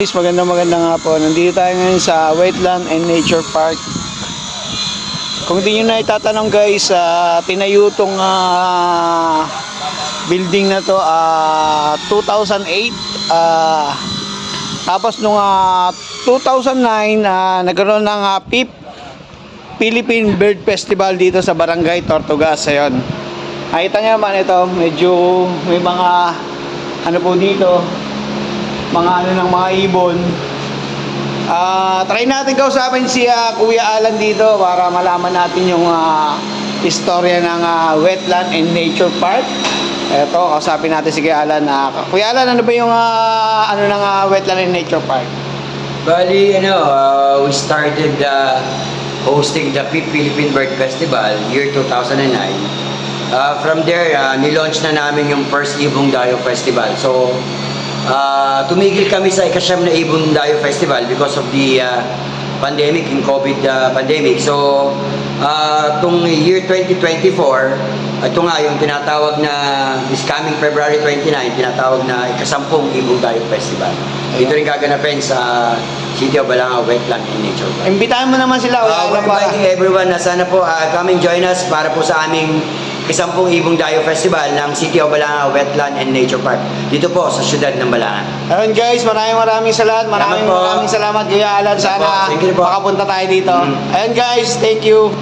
guys, magandang hapon. Nandito tayo ngayon sa Wetland and Nature Park. Kung di nyo na itatanong guys, tinayo tong building na to 2008. Tapos nung 2009, nagkaroon ng 5th Philippine Bird Festival dito sa Barangay Tortugas. Ayun. Nakita nyo naman ito, medyo may mga ano po dito, mga ano ng mga ibon. Try natin kausapin si Kuya Alan dito para malaman natin yung istorya ng Wetland and Nature Park. Eto, kausapin natin si Kuya Alan. Kuya Alan, ano ba yung ano ng Wetland and Nature Park? Bali, we started hosting the 5th Philippine Bird Festival year 2009. From there, nilaunch na namin yung first Ibong Dayo Festival. So, tumigil kami sa ikasyam na Ibong Dayo Festival because of the pandemic, in COVID pandemic. So, itong year 2024, ito nga yung tinatawag na this coming February 29, tinatawag na ikasampung Ibong Dayo Festival. Ito rin gaganapin sa City of Balanga Wetland and Nature Park. Imbitahan mo naman sila. We're inviting everyone na sana po come and join us para po sa aming ikasampung Ibong Dayo Festival ng City of Balanga Wetland and Nature Park. Dito po sa siyudad ng Balanga. Ayun guys, maraming salamat. Maraming salamat Kuya Alan. Sana makapunta tayo dito. Ayun guys, thank you.